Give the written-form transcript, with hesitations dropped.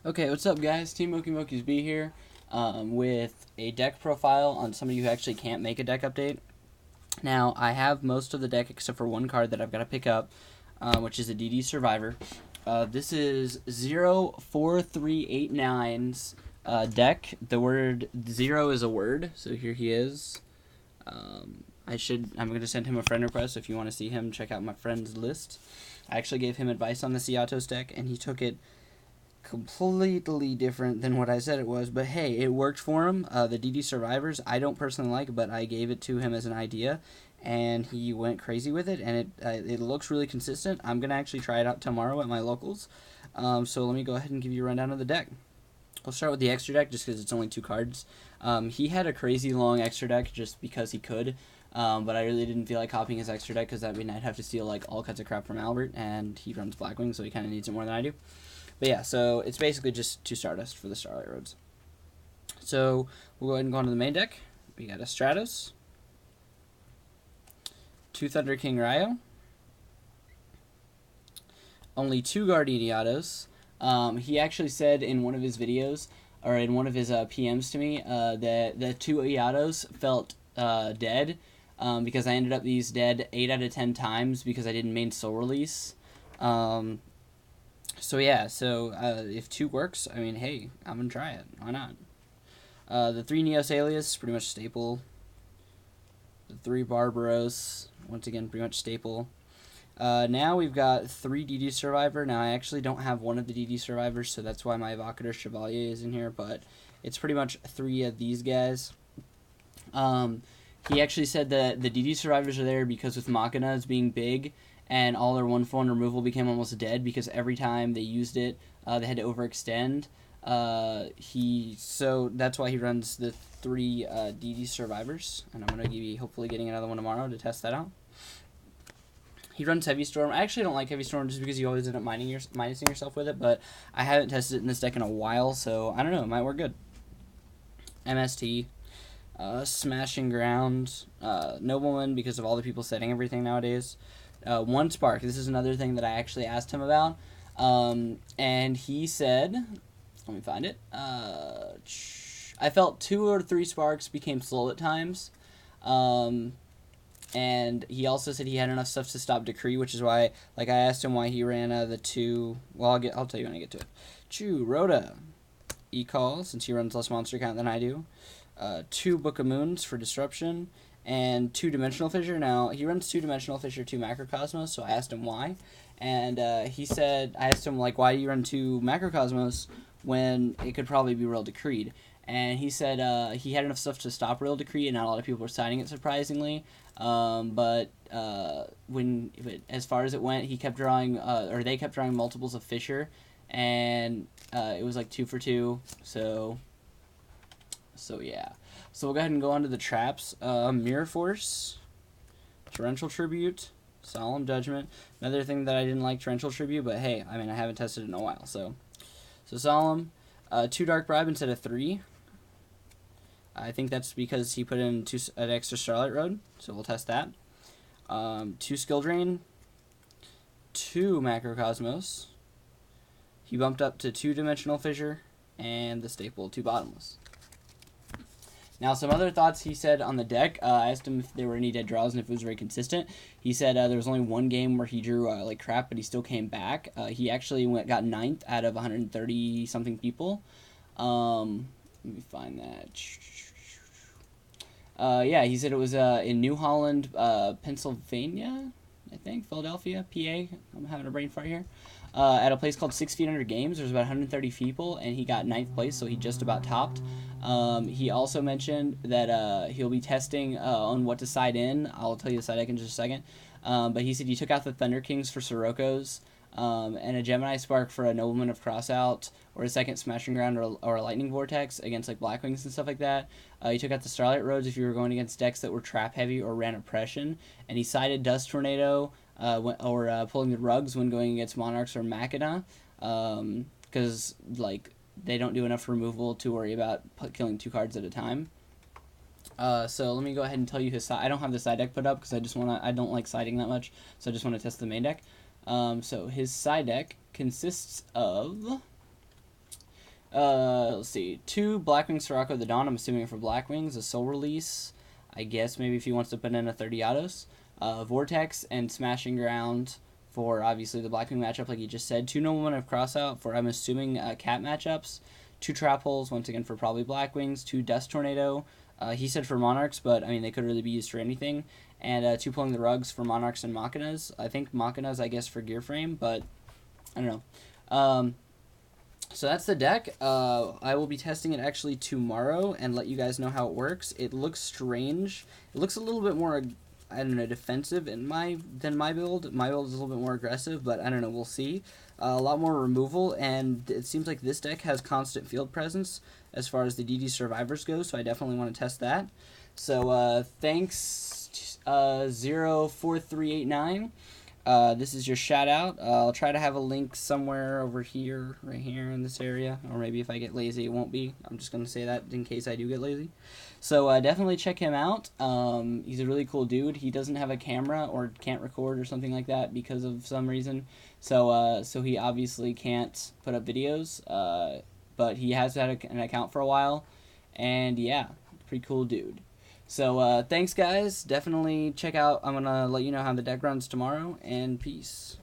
Okay, what's up, guys? Team Moki's B here, with a deck profile on somebody who actually can't make a deck update. Now, I have most of the deck except for one card that I've got to pick up, which is a DD Survivor. This is Zero4389's deck. The word zero is a word, so here he is. I'm going to send him a friend request. If you want to see him, check out my friends list. I actually gave him advice on the Eatos deck, and he took it completely different than what I said it was, but hey, it worked for him. The DD Survivors, I don't personally like, but I gave it to him as an idea, and he went crazy with it, and it looks really consistent. I'm gonna actually try it out tomorrow at my locals. So let me go ahead and give you a rundown of the deck. I'll start with the extra deck just because it's only 2 cards. He had a crazy long extra deck just because he could. But I really didn't feel like copying his extra deck because that mean I'd have to steal like all kinds of crap from Albert, and he runs Blackwing, so he kind of needs it more than I do. But yeah, so it's basically just 2 Stardust for the Starlight Roads. So we'll go ahead and go on to the main deck. We got a Stratos, 2 Thunder King Ryo, only 2 Guardian Eatos. He actually said in one of his videos, or in one of his PMs to me, that the 2 Eatos felt dead, because I ended up these dead 8 out of 10 times because I didn't main Soul Release. So yeah, if 2 works, I mean, hey, I'm gonna try it. Why not? The 3 Neos Alias, pretty much staple. The 3 Barbaros, once again, pretty much staple. Now we've got 3 DD Survivor. Now, I actually don't have one of the DD Survivors, so that's why my Evocator Chevalier is in here, but it's pretty much 3 of these guys. He actually said that the DD Survivors are there because with Machinas being big, and all their 1-for-1 removal became almost dead because every time they used it, they had to overextend. So that's why he runs the 3 DD Survivors, and I'm going to be hopefully getting another one tomorrow to test that out. He runs Heavy Storm. I actually don't like Heavy Storm just because you always end up minusing yourself with it, but I haven't tested it in this deck in a while, so I don't know, it might work good. MST. Smashing Ground. Nobleman because of all the people setting everything nowadays. 1 Spark. This is another thing that I actually asked him about. And he said, let me find it. I felt 2 or 3 Sparks became slow at times. And he also said he had enough stuff to stop Decree, which is why, like, I asked him why he ran the 2. Well, I'll tell you when I get to it. Rhoda. E-Call, since he runs less monster count than I do. 2 Book of Moons for Disruption, and 2 Dimensional Fissure. Now, he runs 2 Dimensional Fissure, 2 Macrocosmos, so I asked him why. And he said, I asked him, like, why do you run 2 Macrocosmos when it could probably be Real Decreed? And he said he had enough stuff to stop Real Decree, and not a lot of people were signing it, surprisingly. But as far as it went, he kept drawing, or they kept drawing multiples of Fissure, and it was like 2 for 2, so yeah. So we'll go ahead and go on to the traps. Mirror Force, Torrential Tribute, Solemn Judgment. Another thing that I didn't like, Torrential Tribute, but hey, I mean, I haven't tested it in a while, so Solemn. 2 Dark Bribe instead of 3. I think that's because he put in an extra Starlight Road, so we'll test that. 2 Skill Drain, 2 Macrocosmos. He bumped up to 2 Dimensional Fissure, and the staple 2 Bottomless. Now, some other thoughts he said on the deck. I asked him if there were any dead draws and if it was very consistent. He said there was only 1 game where he drew like crap, but he still came back. He actually got 9th out of 130-something people. Let me find that. Yeah, he said it was in New Holland, Pennsylvania, I think, Philadelphia, PA. I'm having a brain fart here. At a place called 6 Feet Under Games. There's about 130 people, and he got 9th place, so he just about topped. He also mentioned that he'll be testing on what to side in. I'll tell you the side deck in just a second. But he said he took out the Thunder Kings for Siroko's, and a Gemini Spark for a Nobleman of Crossout, or a second Smashing Ground or a Lightning Vortex against like Blackwings and stuff like that. He took out the Starlight Roads if you were going against decks that were trap heavy or ran Oppression, and he sided Dust Tornado, pulling the rugs when going against Monarchs or Machina, because like they don't do enough removal to worry about killing 2 cards at a time. So let me go ahead and tell you his side. I don't have the side deck put up because I don't like siding that much, so I just want to test the main deck. So his side deck consists of Let's see. 2 Blackwing Sirocco the Dawn, I'm assuming for Blackwings. A Soul Release. I guess maybe if he wants to put in a 30 Eatos. Vortex and Smashing Ground for obviously the Blackwing matchup, like you just said. 2 Noble Men of Crossout for, I'm assuming, cat matchups. 2 Trap Holes, once again, for probably Blackwings. 2 Dust Tornado. He said for Monarchs, but I mean, they could really be used for anything. And 2 Pulling the Rugs for Monarchs and Machinas. I think Machinas, I guess, for Gear Frame, but I don't know. So that's the deck. I will be testing it actually tomorrow and let you guys know how it works. It looks strange. It looks a little bit more, I don't know, defensive than my build. My build is a little bit more aggressive, but I don't know. We'll see. A lot more removal, and it seems like this deck has constant field presence as far as the DD Survivors go, so I definitely want to test that. So thanks, 04389. This is your shout out. I'll try to have a link somewhere over here, right here in this area, or maybe if I get lazy, it won't be. I'm just going to say that in case I do get lazy. So definitely check him out. He's a really cool dude. He doesn't have a camera or can't record or something like that because of some reason. So he obviously can't put up videos, but he has had an account for a while, and yeah, pretty cool dude. So thanks guys, definitely check out, I'm going to let you know how the deck runs tomorrow, and peace.